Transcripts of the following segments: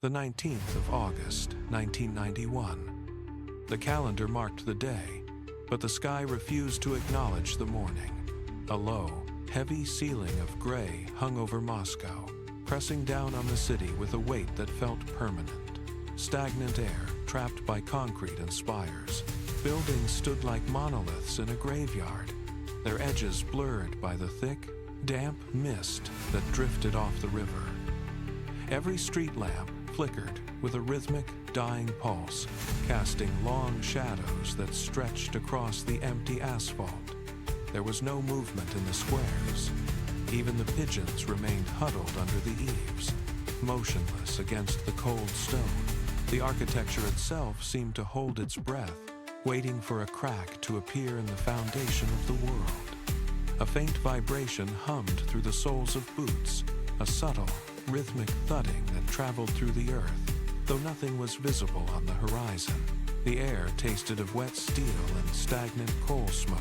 the 19th of August, 1991. The calendar marked the day, but the sky refused to acknowledge the morning. A low, heavy ceiling of gray hung over Moscow, pressing down on the city with a weight that felt permanent. Stagnant air, trapped by concrete and spires. Buildings stood like monoliths in a graveyard, their edges blurred by the thick, damp mist that drifted off the river. Every street lamp flickered with a rhythmic, dying pulse, casting long shadows that stretched across the empty asphalt. There was no movement in the squares. Even the pigeons remained huddled under the eaves, motionless against the cold stone. The architecture itself seemed to hold its breath, waiting for a crack to appear in the foundation of the world. A faint vibration hummed through the soles of boots, a subtle, rhythmic thudding that traveled through the earth, though nothing was visible on the horizon. The air tasted of wet steel and stagnant coal smoke.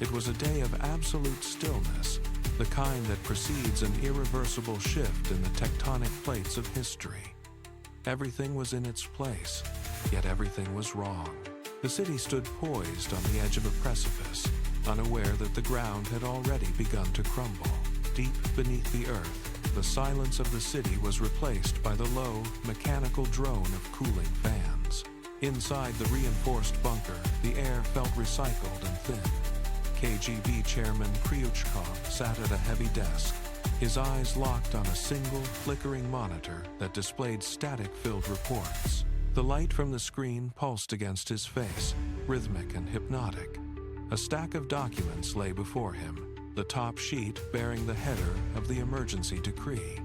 It was a day of absolute stillness, the kind that precedes an irreversible shift in the tectonic plates of history. Everything was in its place, yet everything was wrong. The city stood poised on the edge of a precipice, unaware that the ground had already begun to crumble. Deep beneath the earth, the silence of the city was replaced by the low, mechanical drone of cooling fans. Inside the reinforced bunker, the air felt recycled and thin. KGB Chairman Kryuchkov sat at a heavy desk, his eyes locked on a single, flickering monitor that displayed static-filled reports. The light from the screen pulsed against his face, rhythmic and hypnotic. A stack of documents lay before him, the top sheet bearing the header of the emergency decree.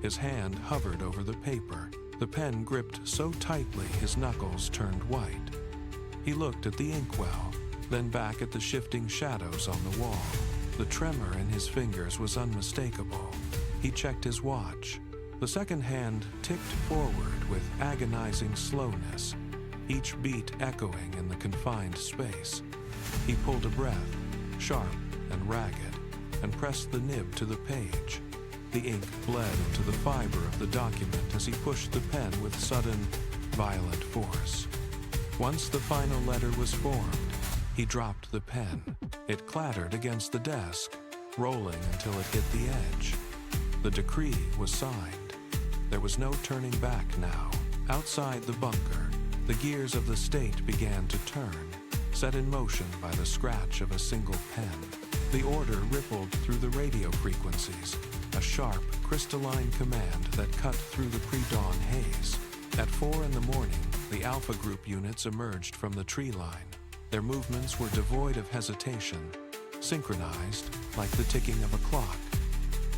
His hand hovered over the paper, the pen gripped so tightly his knuckles turned white. He looked at the inkwell, then back at the shifting shadows on the wall. The tremor in his fingers was unmistakable. He checked his watch. The second hand ticked forward with agonizing slowness, each beat echoing in the confined space. He pulled a breath, sharp and ragged, and pressed the nib to the page. The ink bled into the fiber of the document as he pushed the pen with sudden, violent force. Once the final letter was formed, he dropped the pen. It clattered against the desk, rolling until it hit the edge. The decree was signed. There was no turning back now. Outside the bunker, the gears of the state began to turn, set in motion by the scratch of a single pen. The order rippled through the radio frequencies, a sharp, crystalline command that cut through the pre-dawn haze. At 4 in the morning, the Alpha Group units emerged from the tree line. Their movements were devoid of hesitation, synchronized like the ticking of a clock.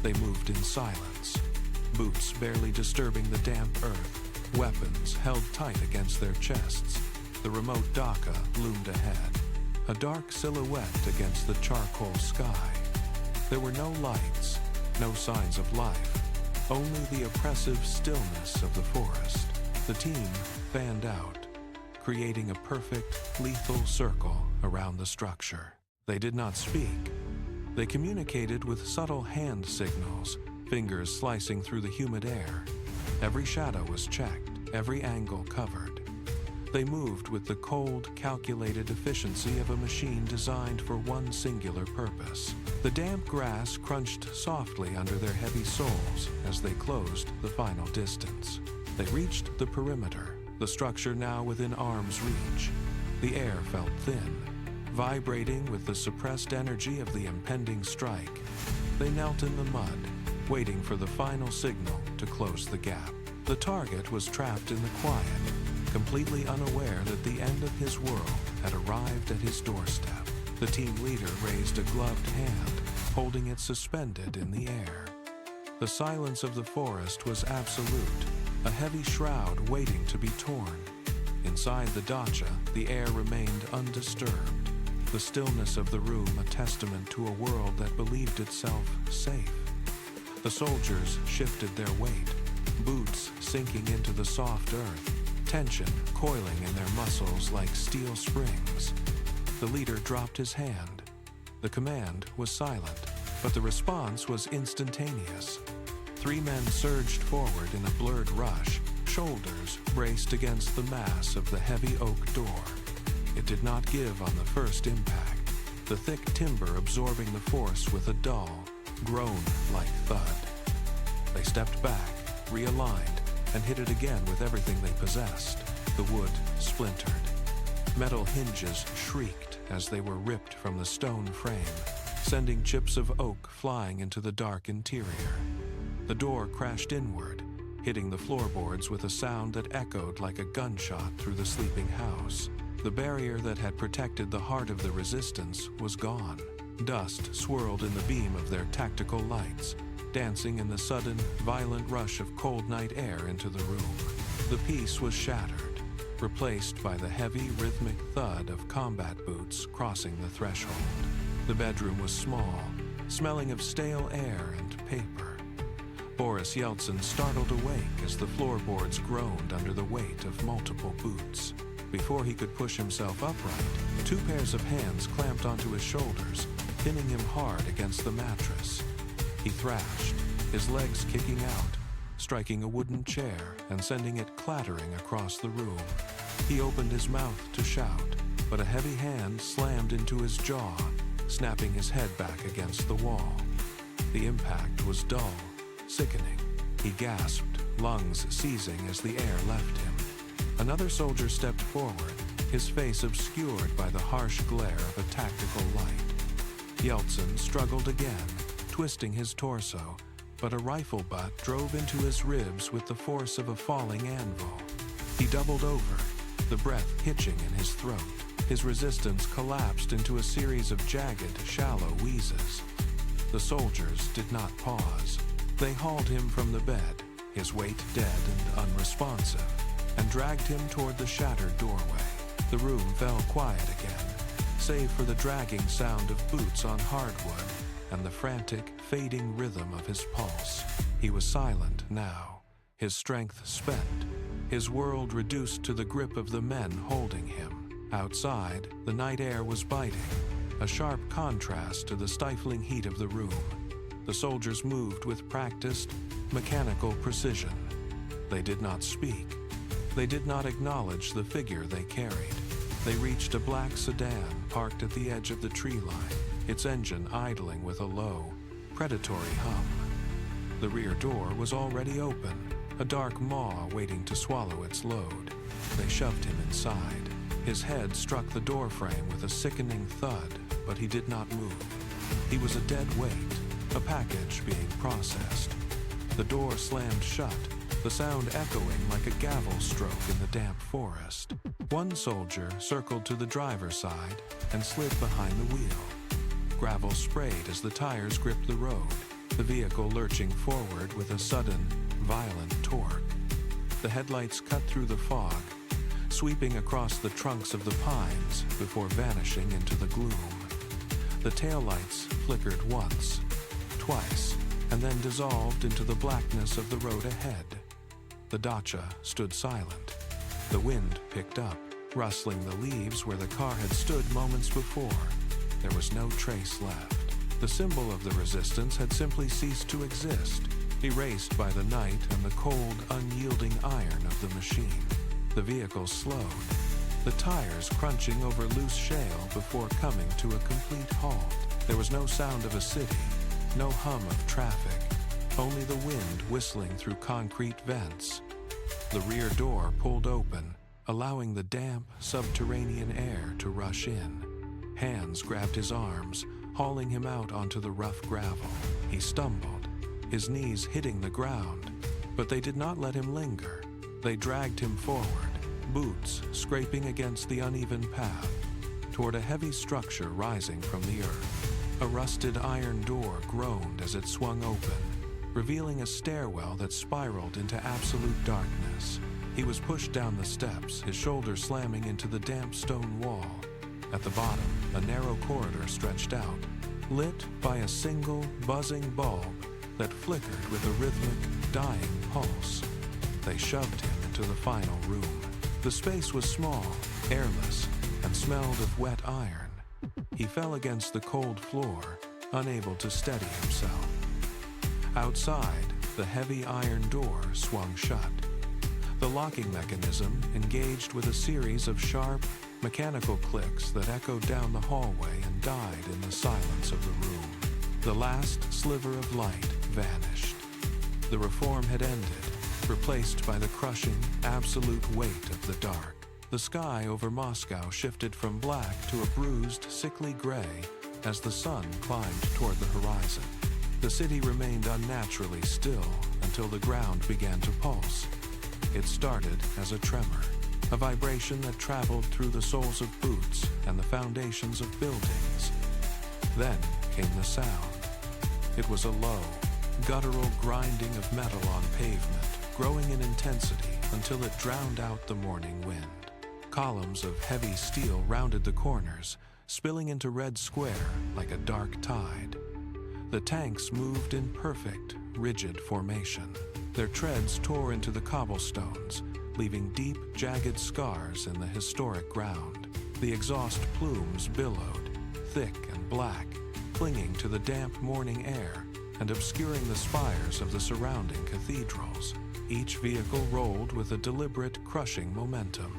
They moved in silence, boots barely disturbing the damp earth, weapons held tight against their chests. The remote Dhaka loomed ahead, a dark silhouette against the charcoal sky. There were no lights, no signs of life, only the oppressive stillness of the forest. The team fanned out, creating a perfect, lethal circle around the structure. They did not speak. They communicated with subtle hand signals, fingers slicing through the humid air. Every shadow was checked, every angle covered. They moved with the cold, calculated efficiency of a machine designed for one singular purpose. The damp grass crunched softly under their heavy soles as they closed the final distance. They reached the perimeter, the structure now within arm's reach. The air felt thin, vibrating with the suppressed energy of the impending strike. They knelt in the mud, waiting for the final signal to close the gap. The target was trapped in the quiet, completely unaware that the end of his world had arrived at his doorstep. The team leader raised a gloved hand, holding it suspended in the air. The silence of the forest was absolute, a heavy shroud waiting to be torn. Inside the dacha, the air remained undisturbed, the stillness of the room a testament to a world that believed itself safe. The soldiers shifted their weight, boots sinking into the soft earth, tension coiling in their muscles like steel springs. The leader dropped his hand. The command was silent, but the response was instantaneous. 3 men surged forward in a blurred rush, shoulders braced against the mass of the heavy oak door. It did not give on the first impact, the thick timber absorbing the force with a dull, groan-like thud. They stepped back, realigned, and hit it again with everything they possessed. The wood splintered. Metal hinges shrieked as they were ripped from the stone frame, sending chips of oak flying into the dark interior. The door crashed inward, hitting the floorboards with a sound that echoed like a gunshot through the sleeping house. The barrier that had protected the heart of the resistance was gone. Dust swirled in the beam of their tactical lights, dancing in the sudden, violent rush of cold night air into the room. The peace was shattered, replaced by the heavy, rhythmic thud of combat boots crossing the threshold. The bedroom was small, smelling of stale air and paper. Boris Yeltsin startled awake as the floorboards groaned under the weight of multiple boots. Before he could push himself upright, two pairs of hands clamped onto his shoulders, pinning him hard against the mattress. He thrashed, his legs kicking out, striking a wooden chair and sending it clattering across the room. He opened his mouth to shout, but a heavy hand slammed into his jaw, snapping his head back against the wall. The impact was dull, sickening. He gasped, lungs seizing as the air left him. Another soldier stepped forward, his face obscured by the harsh glare of a tactical light. Yeltsin struggled again, twisting his torso, but a rifle butt drove into his ribs with the force of a falling anvil. He doubled over, the breath hitching in his throat. His resistance collapsed into a series of jagged, shallow wheezes. The soldiers did not pause. They hauled him from the bed, his weight dead and unresponsive, and dragged him toward the shattered doorway. The room fell quiet again, save for the dragging sound of boots on hardwood and the frantic, fading rhythm of his pulse. He was silent now, his strength spent, his world reduced to the grip of the men holding him. Outside, the night air was biting, a sharp contrast to the stifling heat of the room. The soldiers moved with practiced, mechanical precision. They did not speak. They did not acknowledge the figure they carried. They reached a black sedan parked at the edge of the tree line, its engine idling with a low, predatory hum. The rear door was already open, a dark maw waiting to swallow its load. They shoved him inside. His head struck the doorframe with a sickening thud, but he did not move. He was a dead weight, a package being processed. The door slammed shut, the sound echoing like a gavel stroke in the damp forest. One soldier circled to the driver's side and slid behind the wheel. Gravel sprayed as the tires gripped the road, the vehicle lurching forward with a sudden, violent torque. The headlights cut through the fog, sweeping across the trunks of the pines before vanishing into the gloom. The taillights flickered once, twice, and then dissolved into the blackness of the road ahead. The dacha stood silent. The wind picked up, rustling the leaves where the car had stood moments before. There was no trace left. The symbol of the resistance had simply ceased to exist, erased by the night and the cold, unyielding iron of the machine. The vehicle slowed, the tires crunching over loose shale before coming to a complete halt. There was no sound of a city, no hum of traffic, only the wind whistling through concrete vents. The rear door pulled open, allowing the damp, subterranean air to rush in. Hands grabbed his arms, hauling him out onto the rough gravel. He stumbled, his knees hitting the ground, but they did not let him linger. They dragged him forward, boots scraping against the uneven path, toward a heavy structure rising from the earth. A rusted iron door groaned as it swung open, revealing a stairwell that spiraled into absolute darkness. He was pushed down the steps, his shoulder slamming into the damp stone wall. At the bottom, a narrow corridor stretched out, lit by a single, buzzing bulb that flickered with a rhythmic, dying pulse. They shoved him into the final room. The space was small, airless, and smelled of wet iron. He fell against the cold floor, unable to steady himself. Outside, the heavy iron door swung shut. The locking mechanism engaged with a series of sharp, mechanical clicks that echoed down the hallway and died in the silence of the room. The last sliver of light vanished. The reform had ended, replaced by the crushing, absolute weight of the dark. The sky over Moscow shifted from black to a bruised, sickly gray as the sun climbed toward the horizon. The city remained unnaturally still until the ground began to pulse. It started as a tremor, a vibration that traveled through the soles of boots and the foundations of buildings. Then came the sound. It was a low, guttural grinding of metal on pavement, growing in intensity until it drowned out the morning wind. Columns of heavy steel rounded the corners, spilling into Red Square like a dark tide. The tanks moved in perfect, rigid formation. Their treads tore into the cobblestones, leaving deep, jagged scars in the historic ground. The exhaust plumes billowed, thick and black, clinging to the damp morning air and obscuring the spires of the surrounding cathedrals. Each vehicle rolled with a deliberate, crushing momentum.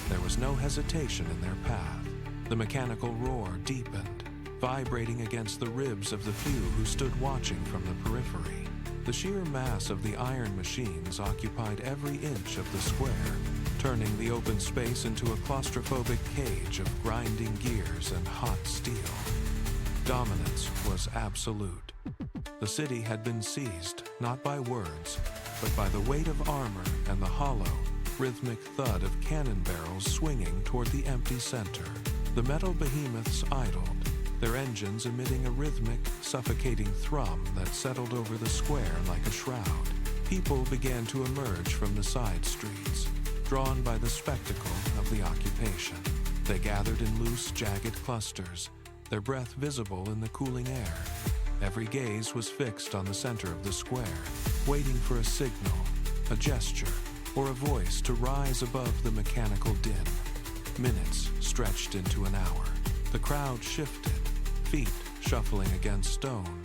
There was no hesitation in their path. The mechanical roar deepened, vibrating against the ribs of the few who stood watching from the periphery. The sheer mass of the iron machines occupied every inch of the square, turning the open space into a claustrophobic cage of grinding gears and hot steel. Dominance was absolute. The city had been seized, not by words, but by the weight of armor and the hollow, rhythmic thud of cannon barrels swinging toward the empty center. The metal behemoths idled, their engines emitting a rhythmic, suffocating thrum that settled over the square like a shroud. People began to emerge from the side streets, drawn by the spectacle of the occupation. They gathered in loose, jagged clusters, their breath visible in the cooling air. Every gaze was fixed on the center of the square, waiting for a signal, a gesture, or a voice to rise above the mechanical din. Minutes stretched into an hour. The crowd shifted, feet shuffling against stone,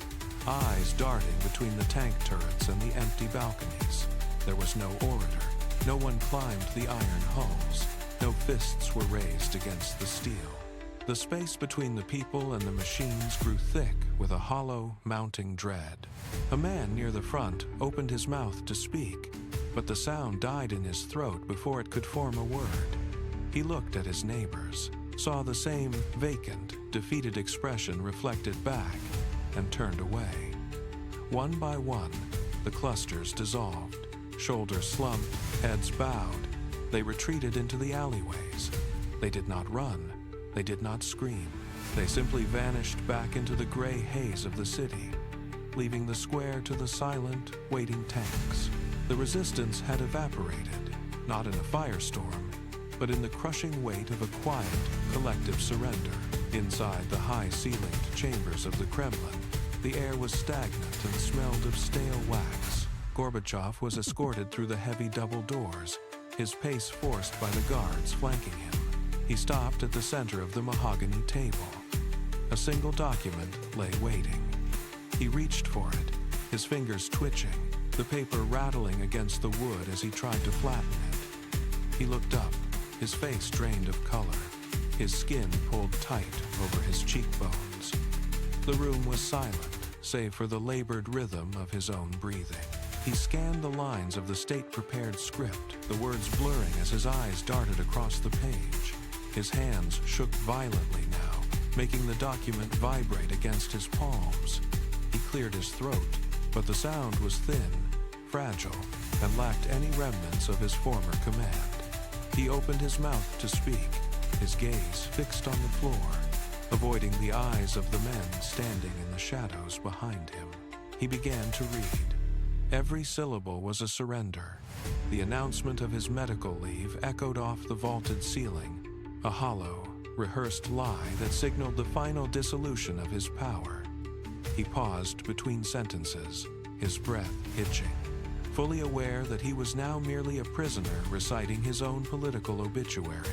eyes darting between the tank turrets and the empty balconies. There was no orator. No one climbed the iron hulls. No fists were raised against the steel. The space between the people and the machines grew thick with a hollow, mounting dread. A man near the front opened his mouth to speak, but the sound died in his throat before it could form a word. He looked at his neighbors, saw the same vacant, defeated expression reflected back, and turned away. One by one, the clusters dissolved. Shoulders slumped, heads bowed. They retreated into the alleyways. They did not run. They did not scream. They simply vanished back into the gray haze of the city, leaving the square to the silent, waiting tanks. The resistance had evaporated, not in a firestorm, but in the crushing weight of a quiet, collective surrender. Inside the high-ceilinged chambers of the Kremlin, the air was stagnant and smelled of stale wax. Gorbachev was escorted through the heavy double doors, his pace forced by the guards flanking him. He stopped at the center of the mahogany table. A single document lay waiting. He reached for it, his fingers twitching, the paper rattling against the wood as he tried to flatten it. He looked up, his face drained of color, his skin pulled tight over his cheekbones. The room was silent, save for the labored rhythm of his own breathing. He scanned the lines of the state-prepared script, the words blurring as his eyes darted across the page. His hands shook violently now, making the document vibrate against his palms. He cleared his throat, but the sound was thin, fragile, and lacked any remnants of his former command. He opened his mouth to speak, his gaze fixed on the floor, avoiding the eyes of the men standing in the shadows behind him. He began to read. Every syllable was a surrender. The announcement of his medical leave echoed off the vaulted ceiling, a hollow, rehearsed lie that signaled the final dissolution of his power. He paused between sentences, his breath hitching, fully aware that he was now merely a prisoner reciting his own political obituary.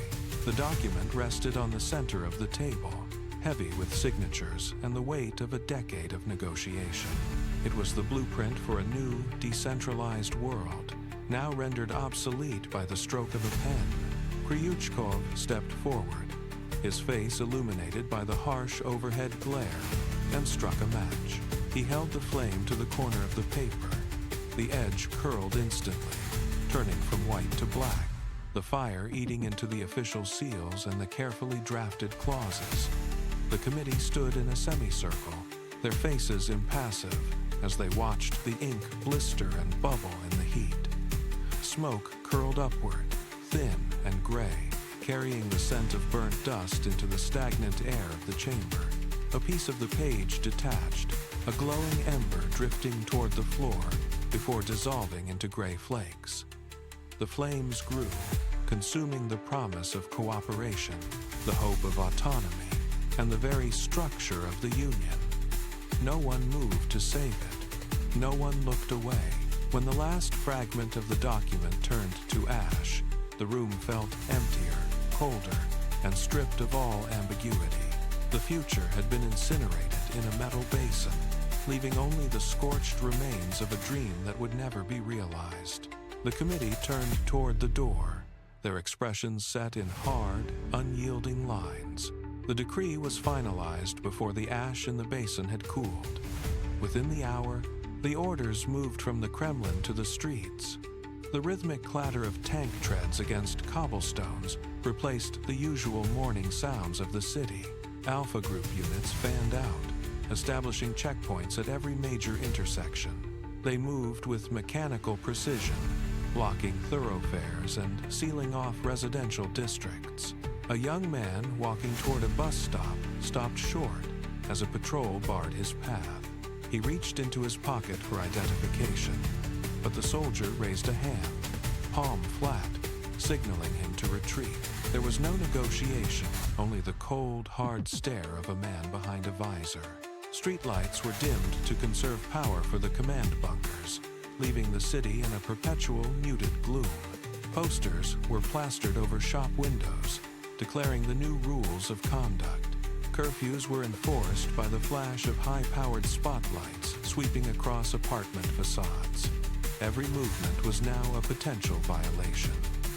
The document rested on the center of the table, heavy with signatures and the weight of a decade of negotiation. It was the blueprint for a new, decentralized world, now rendered obsolete by the stroke of a pen. Kryuchkov stepped forward, his face illuminated by the harsh overhead glare, and struck a match. He held the flame to the corner of the paper. The edge curled instantly, turning from white to black, the fire eating into the official seals and the carefully drafted clauses. The committee stood in a semicircle, their faces impassive, as they watched the ink blister and bubble in the heat. Smoke curled upward, thin and gray, carrying the scent of burnt dust into the stagnant air of the chamber. A piece of the page detached, a glowing ember drifting toward the floor before dissolving into gray flakes. The flames grew, consuming the promise of cooperation, the hope of autonomy, and the very structure of the Union. No one moved to save it. No one looked away. When the last fragment of the document turned to ash, the room felt emptier, colder, and stripped of all ambiguity. The future had been incinerated in a metal basin, leaving only the scorched remains of a dream that would never be realized. The committee turned toward the door, their expressions set in hard, unyielding lines. The decree was finalized before the ash in the basin had cooled. Within the hour, the orders moved from the Kremlin to the streets. The rhythmic clatter of tank treads against cobblestones replaced the usual morning sounds of the city. Alpha Group units fanned out, establishing checkpoints at every major intersection. They moved with mechanical precision, blocking thoroughfares and sealing off residential districts. A young man walking toward a bus stop stopped short as a patrol barred his path. He reached into his pocket for identification, but the soldier raised a hand, palm flat, signaling him to retreat. There was no negotiation, only the cold, hard stare of a man behind a visor. Streetlights were dimmed to conserve power for the command bunkers, leaving the city in a perpetual, muted gloom. Posters were plastered over shop windows, declaring the new rules of conduct. Curfews were enforced by the flash of high-powered spotlights sweeping across apartment facades. Every movement was now a potential violation.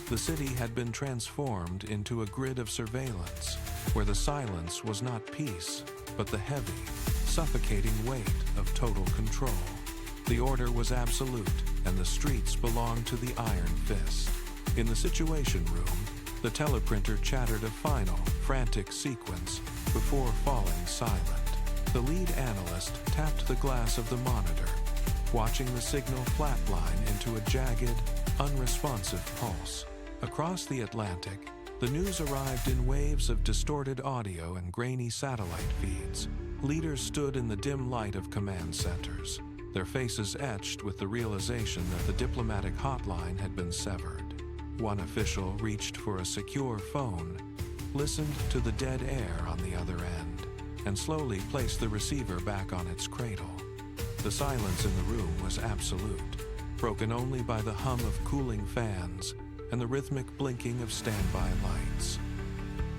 The city had been transformed into a grid of surveillance, where the silence was not peace, but the heavy, suffocating weight of total control. The order was absolute, and the streets belonged to the iron fist. In the Situation Room, the teleprinter chattered a final, frantic sequence before falling silent. The lead analyst tapped the glass of the monitor, watching the signal flatline into a jagged, unresponsive pulse. Across the Atlantic, the news arrived in waves of distorted audio and grainy satellite feeds. Leaders stood in the dim light of command centers, their faces etched with the realization that the diplomatic hotline had been severed. One official reached for a secure phone, listened to the dead air on the other end, and slowly placed the receiver back on its cradle. The silence in the room was absolute, broken only by the hum of cooling fans and the rhythmic blinking of standby lights.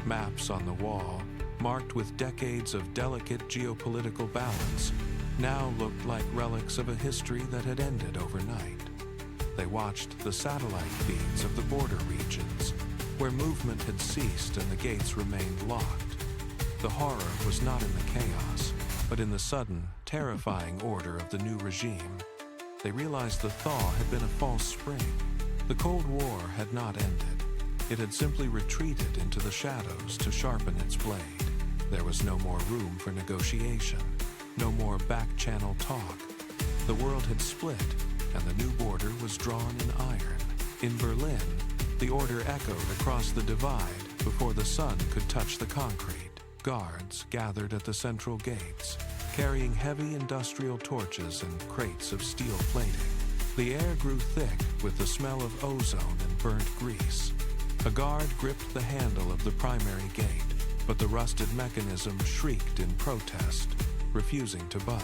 Maps on the wall, marked with decades of delicate geopolitical balance, now looked like relics of a history that had ended overnight. They watched the satellite feeds of the border regions, where movement had ceased and the gates remained locked. The horror was not in the chaos, but in the sudden, terrifying order of the new regime. They realized the thaw had been a false spring. The Cold War had not ended. It had simply retreated into the shadows to sharpen its blade. There was no more room for negotiation, no more back-channel talk. The world had split, and the new border was drawn in iron. In Berlin, the order echoed across the divide before the sun could touch the concrete. Guards gathered at the central gates, carrying heavy industrial torches and crates of steel plating. The air grew thick with the smell of ozone and burnt grease. A guard gripped the handle of the primary gate, but the rusted mechanism shrieked in protest, refusing to budge.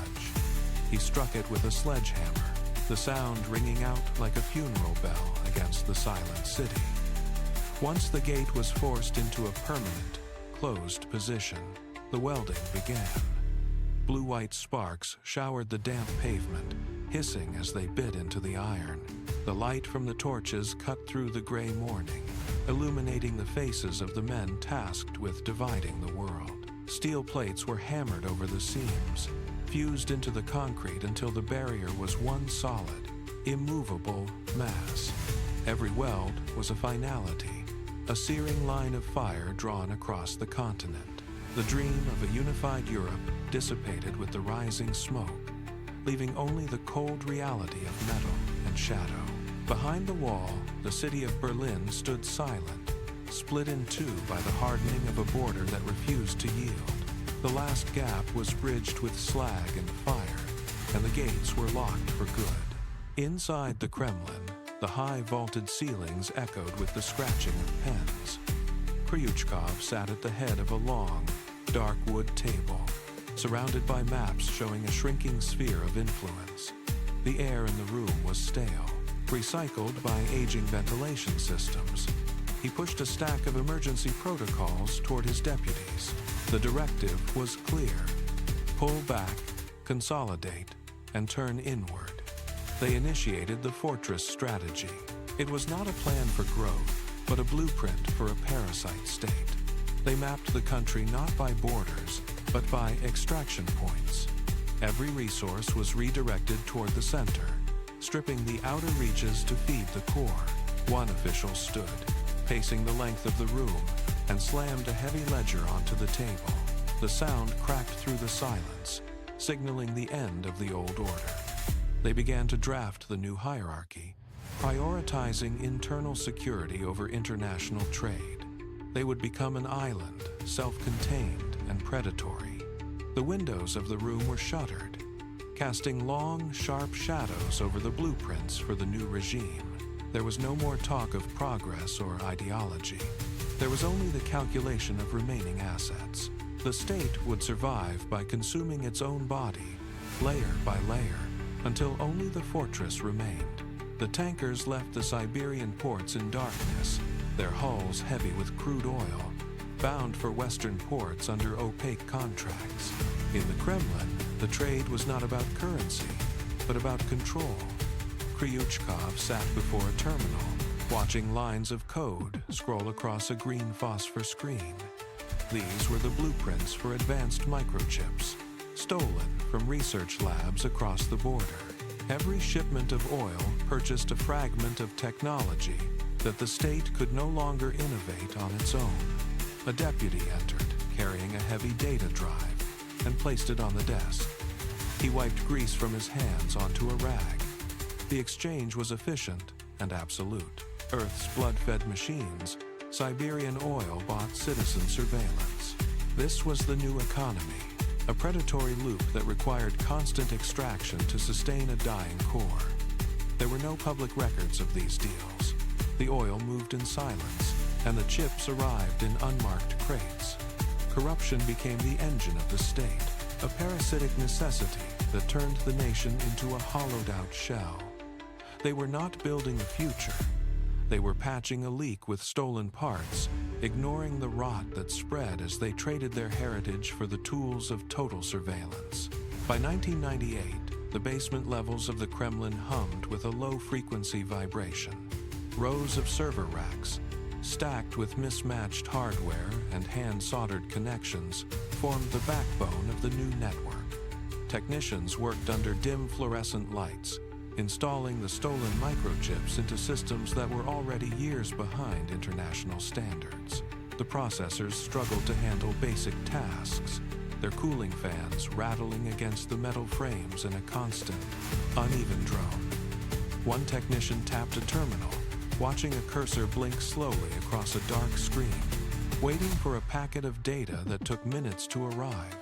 He struck it with a sledgehammer, the sound ringing out like a funeral bell against the silent city. Once the gate was forced into a permanent, closed position, the welding began. Blue-white sparks showered the damp pavement, hissing as they bit into the iron. The light from the torches cut through the gray morning, illuminating the faces of the men tasked with dividing the world. Steel plates were hammered over the seams, fused into the concrete until the barrier was one solid, immovable mass. Every weld was a finality, a searing line of fire drawn across the continent. The dream of a unified Europe dissipated with the rising smoke, leaving only the cold reality of metal and shadow. Behind the wall, the city of Berlin stood silent, split in two by the hardening of a border that refused to yield. The last gap was bridged with slag and fire, and the gates were locked for good. Inside the Kremlin, the high vaulted ceilings echoed with the scratching of pens. Kryuchkov sat at the head of a long, dark wood table, surrounded by maps showing a shrinking sphere of influence. The air in the room was stale, recycled by aging ventilation systems. He pushed a stack of emergency protocols toward his deputies. The directive was clear: pull back, consolidate, and turn inward. They initiated the fortress strategy. It was not a plan for growth, but a blueprint for a parasite state. They mapped the country not by borders, but by extraction points. Every resource was redirected toward the center, stripping the outer reaches to feed the core. One official stood, pacing the length of the room, and slammed a heavy ledger onto the table. The sound cracked through the silence, signaling the end of the old order. They began to draft the new hierarchy, prioritizing internal security over international trade. They would become an island, self-contained and predatory. The windows of the room were shuttered, casting long, sharp shadows over the blueprints for the new regime. There was no more talk of progress or ideology. There was only the calculation of remaining assets. The state would survive by consuming its own body, layer by layer, until only the fortress remained. The tankers left the Siberian ports in darkness, their hulls heavy with crude oil, bound for Western ports under opaque contracts. In the Kremlin, the trade was not about currency, but about control. Kryuchkov sat before a terminal, watching lines of code scroll across a green phosphor screen. These were the blueprints for advanced microchips, stolen from research labs across the border. Every shipment of oil purchased a fragment of technology that the state could no longer innovate on its own. A deputy entered, carrying a heavy data drive, and placed it on the desk. He wiped grease from his hands onto a rag. The exchange was efficient and absolute. Earth's blood-fed machines, Siberian oil bought citizen surveillance. This was the new economy, a predatory loop that required constant extraction to sustain a dying core. There were no public records of these deals. The oil moved in silence, and the chips arrived in unmarked crates. Corruption became the engine of the state, a parasitic necessity that turned the nation into a hollowed-out shell. They were not building a future. They were patching a leak with stolen parts, ignoring the rot that spread as they traded their heritage for the tools of total surveillance. By 1998, the basement levels of the Kremlin hummed with a low-frequency vibration. Rows of server racks, stacked with mismatched hardware and hand-soldered connections, formed the backbone of the new network. Technicians worked under dim fluorescent lights, installing the stolen microchips into systems that were already years behind international standards. The processors struggled to handle basic tasks, their cooling fans rattling against the metal frames in a constant, uneven drone. One technician tapped a terminal, watching a cursor blink slowly across a dark screen, waiting for a packet of data that took minutes to arrive.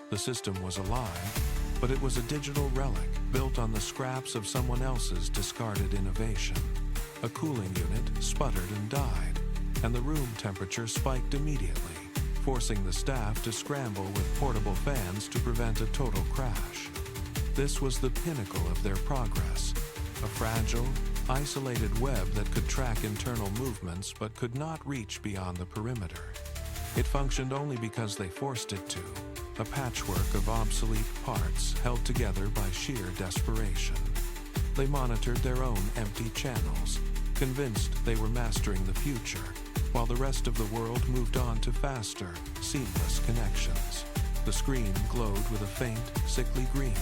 The system was alive, but it was a digital relic built on the scraps of someone else's discarded innovation. A cooling unit sputtered and died, and the room temperature spiked immediately, forcing the staff to scramble with portable fans to prevent a total crash. This was the pinnacle of their progress, a fragile, isolated web that could track internal movements but could not reach beyond the perimeter. It functioned only because they forced it to, a patchwork of obsolete parts held together by sheer desperation. They monitored their own empty channels, convinced they were mastering the future, while the rest of the world moved on to faster, seamless connections. The screen glowed with a faint, sickly green,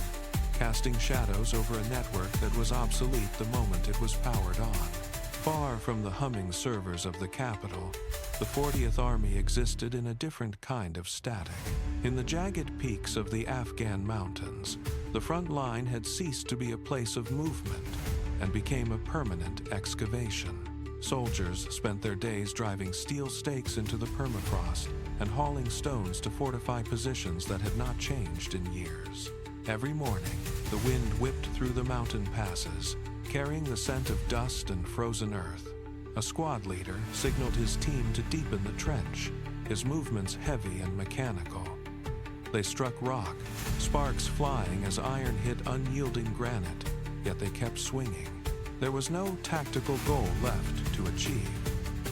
casting shadows over a network that was obsolete the moment it was powered on. Far from the humming servers of the capital, the 40th Army existed in a different kind of static. In the jagged peaks of the Afghan mountains, the front line had ceased to be a place of movement and became a permanent excavation. Soldiers spent their days driving steel stakes into the permafrost and hauling stones to fortify positions that had not changed in years. Every morning, the wind whipped through the mountain passes, carrying the scent of dust and frozen earth. A squad leader signaled his team to deepen the trench, his movements heavy and mechanical. They struck rock, sparks flying as iron hit unyielding granite, yet they kept swinging. There was no tactical goal left to achieve.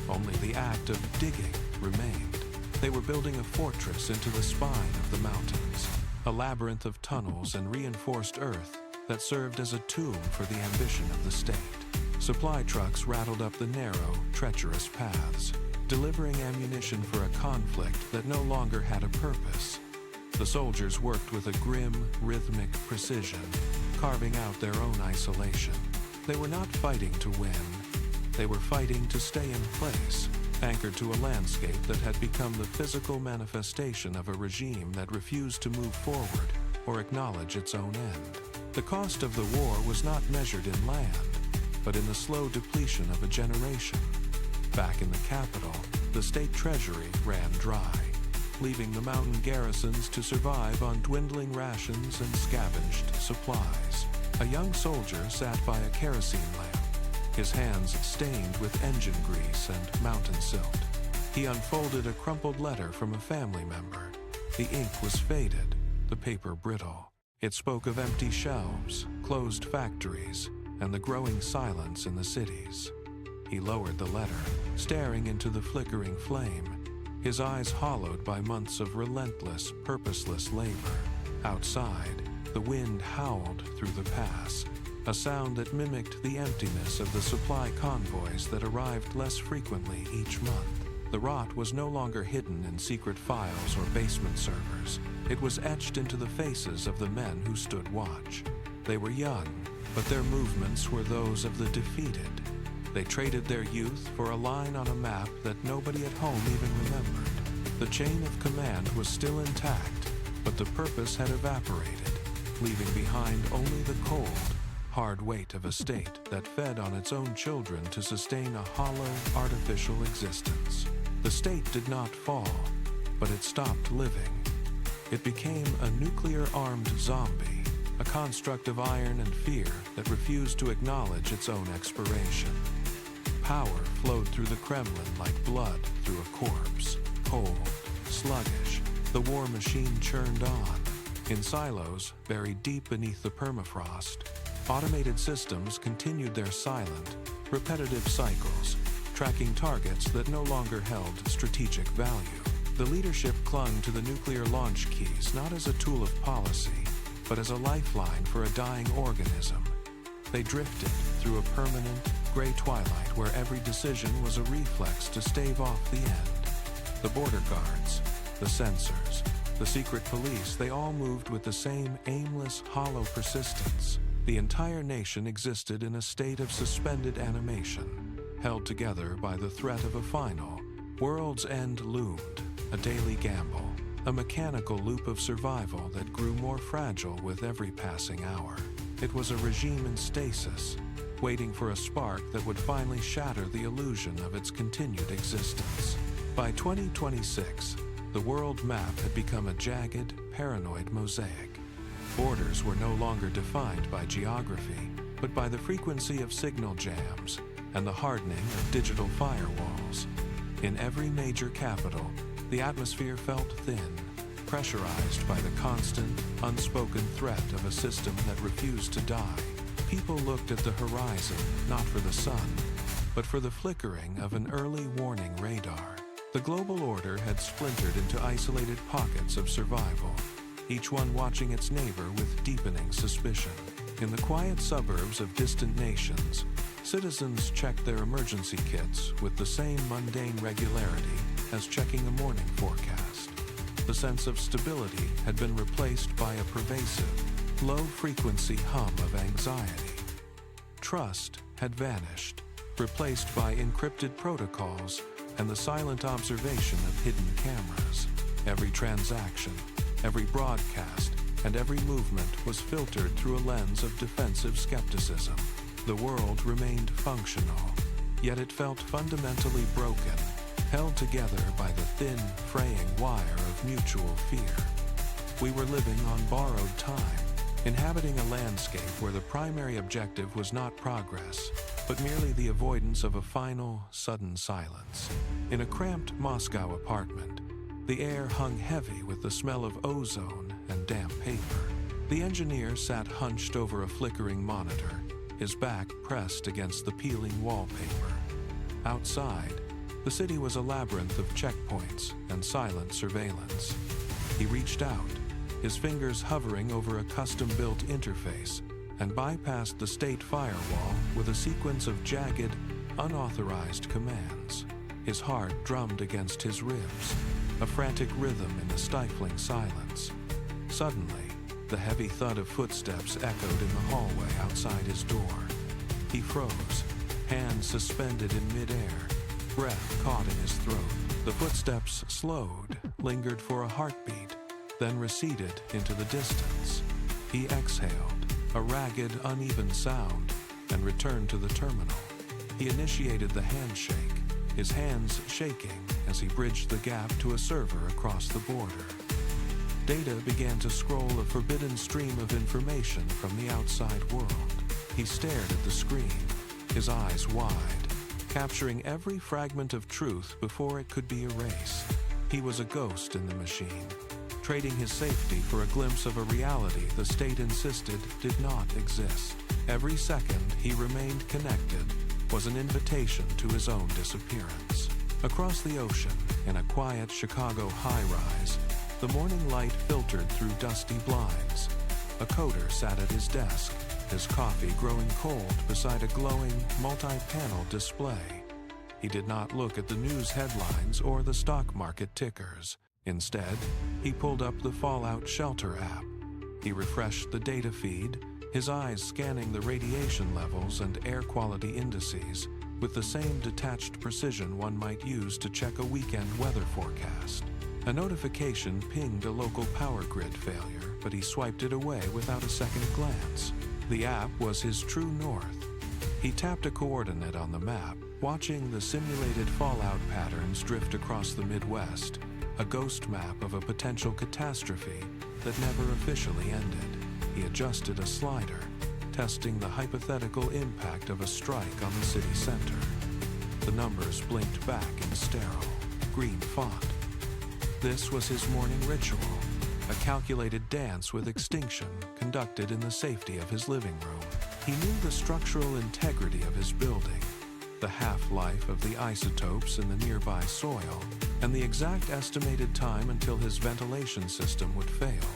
Only the act of digging remained. They were building a fortress into the spine of the mountains, a labyrinth of tunnels and reinforced earth that served as a tomb for the ambition of the state. Supply trucks rattled up the narrow, treacherous paths, delivering ammunition for a conflict that no longer had a purpose. The soldiers worked with a grim, rhythmic precision, carving out their own isolation. They were not fighting to win. They were fighting to stay in place, anchored to a landscape that had become the physical manifestation of a regime that refused to move forward or acknowledge its own end. The cost of the war was not measured in land, but in the slow depletion of a generation. Back in the capital, the state treasury ran dry, leaving the mountain garrisons to survive on dwindling rations and scavenged supplies. A young soldier sat by a kerosene lamp, his hands stained with engine grease and mountain silt. He unfolded a crumpled letter from a family member. The ink was faded, the paper brittle. It spoke of empty shelves, closed factories, and the growing silence in the cities. He lowered the letter, staring into the flickering flame, his eyes hollowed by months of relentless, purposeless labor. Outside, the wind howled through the pass, a sound that mimicked the emptiness of the supply convoys that arrived less frequently each month. The rot was no longer hidden in secret files or basement servers. It was etched into the faces of the men who stood watch. They were young, but their movements were those of the defeated. They traded their youth for a line on a map that nobody at home even remembered. The chain of command was still intact, but the purpose had evaporated, leaving behind only the cold, hard weight of a state that fed on its own children to sustain a hollow, artificial existence. The state did not fall, but it stopped living. It became a nuclear-armed zombie, a construct of iron and fear that refused to acknowledge its own expiration. Power flowed through the Kremlin like blood through a corpse. Cold, sluggish, the war machine churned on. In silos, buried deep beneath the permafrost, automated systems continued their silent, repetitive cycles, tracking targets that no longer held strategic value. The leadership clung to the nuclear launch keys not as a tool of policy, but as a lifeline for a dying organism. They drifted through a permanent, gray twilight where every decision was a reflex to stave off the end. The border guards, the censors, the secret police, they all moved with the same aimless, hollow persistence. The entire nation existed in a state of suspended animation, held together by the threat of a final, world's end loomed, a daily gamble, a mechanical loop of survival that grew more fragile with every passing hour. It was a regime in stasis, waiting for a spark that would finally shatter the illusion of its continued existence. By 2026, the world map had become a jagged, paranoid mosaic. Borders were no longer defined by geography, but by the frequency of signal jams and the hardening of digital firewalls. In every major capital, the atmosphere felt thin, pressurized by the constant, unspoken threat of a system that refused to die. People looked at the horizon, not for the sun, but for the flickering of an early warning radar. The global order had splintered into isolated pockets of survival, each one watching its neighbor with deepening suspicion. In the quiet suburbs of distant nations, citizens checked their emergency kits with the same mundane regularity as checking a morning forecast. The sense of stability had been replaced by a pervasive, low-frequency hum of anxiety. Trust had vanished, replaced by encrypted protocols and the silent observation of hidden cameras. Every transaction, every broadcast, and every movement was filtered through a lens of defensive skepticism. The world remained functional, yet it felt fundamentally broken, held together by the thin, fraying wire of mutual fear. We were living on borrowed time, inhabiting a landscape where the primary objective was not progress, but merely the avoidance of a final, sudden silence. In a cramped Moscow apartment, the air hung heavy with the smell of ozone and damp paper. The engineer sat hunched over a flickering monitor, his back pressed against the peeling wallpaper. Outside, the city was a labyrinth of checkpoints and silent surveillance. He reached out, his fingers hovering over a custom-built interface, and bypassed the state firewall with a sequence of jagged, unauthorized commands. His heart drummed against his ribs, a frantic rhythm in the stifling silence. Suddenly, the heavy thud of footsteps echoed in the hallway outside his door. He froze, hands suspended in midair, breath caught in his throat. The footsteps slowed, lingered for a heartbeat, then receded into the distance. He exhaled, a ragged, uneven sound, and returned to the terminal. He initiated the handshake, his hands shaking as he bridged the gap to a server across the border. Data began to scroll a forbidden stream of information from the outside world. He stared at the screen, his eyes wide, capturing every fragment of truth before it could be erased. He was a ghost in the machine, trading his safety for a glimpse of a reality the state insisted did not exist. Every second he remained connected was an invitation to his own disappearance. Across the ocean, in a quiet Chicago high-rise, the morning light filtered through dusty blinds. A coder sat at his desk, his coffee growing cold beside a glowing, multi-panel display. He did not look at the news headlines or the stock market tickers. Instead, he pulled up the Fallout Shelter app. He refreshed the data feed, his eyes scanning the radiation levels and air quality indices with the same detached precision one might use to check a weekend weather forecast. A notification pinged a local power grid failure, but he swiped it away without a second glance. The app was his true north. He tapped a coordinate on the map, watching the simulated fallout patterns drift across the Midwest, a ghost map of a potential catastrophe that never officially ended. He adjusted a slider, testing the hypothetical impact of a strike on the city center. The numbers blinked back in sterile, green font. This was his morning ritual, a calculated dance with extinction conducted in the safety of his living room. He knew the structural integrity of his building, the half-life of the isotopes in the nearby soil, and the exact estimated time until his ventilation system would fail.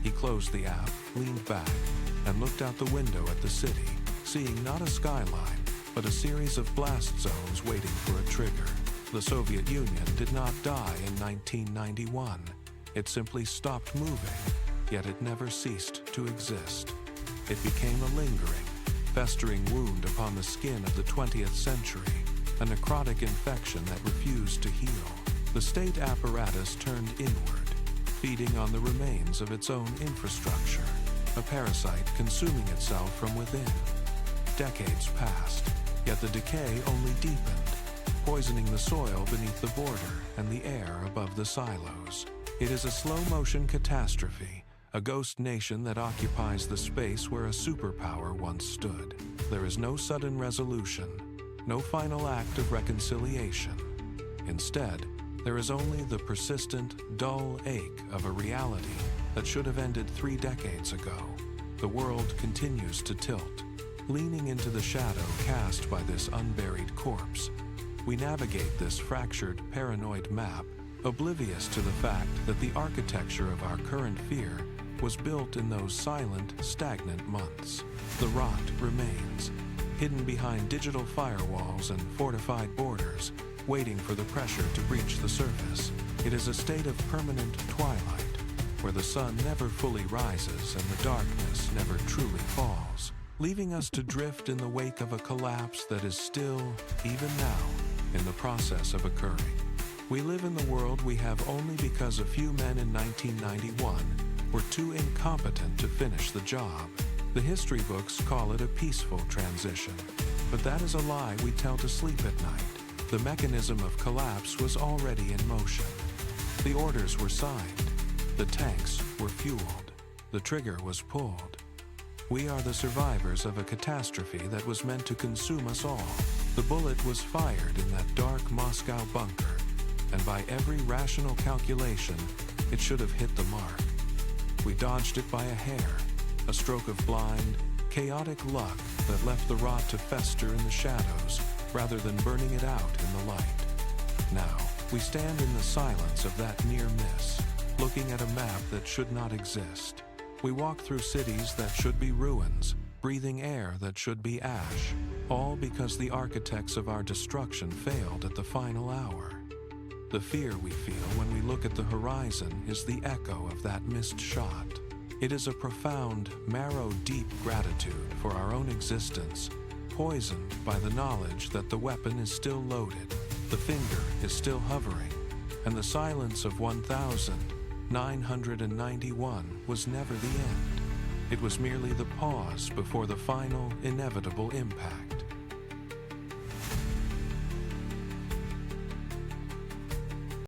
He closed the app, leaned back, and looked out the window at the city, seeing not a skyline, but a series of blast zones waiting for a trigger. The Soviet Union did not die in 1991. It simply stopped moving, yet it never ceased to exist. It became a lingering, festering wound upon the skin of the 20th century, a necrotic infection that refused to heal. The state apparatus turned inward, feeding on the remains of its own infrastructure, a parasite consuming itself from within. Decades passed, yet the decay only deepened, poisoning the soil beneath the border and the air above the silos. It is a slow-motion catastrophe, a ghost nation that occupies the space where a superpower once stood. There is no sudden resolution, no final act of reconciliation. Instead, there is only the persistent, dull ache of a reality that should have ended 3 decades ago. The world continues to tilt, leaning into the shadow cast by this unburied corpse. We navigate this fractured, paranoid map, oblivious to the fact that the architecture of our current fear was built in those silent, stagnant months. The rot remains, hidden behind digital firewalls and fortified borders, waiting for the pressure to breach the surface. It is a state of permanent twilight, where the sun never fully rises and the darkness never truly falls, leaving us to drift in the wake of a collapse that is still, even now, in the process of occurring. We live in the world we have only because a few men in 1991 were too incompetent to finish the job. The history books call it a peaceful transition, but that is a lie we tell to sleep at night. The mechanism of collapse was already in motion. The orders were signed. The tanks were fueled. The trigger was pulled. We are the survivors of a catastrophe that was meant to consume us all. The bullet was fired in that dark Moscow bunker, and by every rational calculation, it should have hit the mark. We dodged it by a hair, a stroke of blind, chaotic luck that left the rot to fester in the shadows rather than burning it out in the light. Now, we stand in the silence of that near miss, looking at a map that should not exist. We walk through cities that should be ruins, breathing air that should be ash, all because the architects of our destruction failed at the final hour. The fear we feel when we look at the horizon is the echo of that missed shot. It is a profound, marrow-deep gratitude for our own existence, poisoned by the knowledge that the weapon is still loaded, the finger is still hovering, and the silence of 1991 was never the end. It was merely the pause before the final, inevitable impact.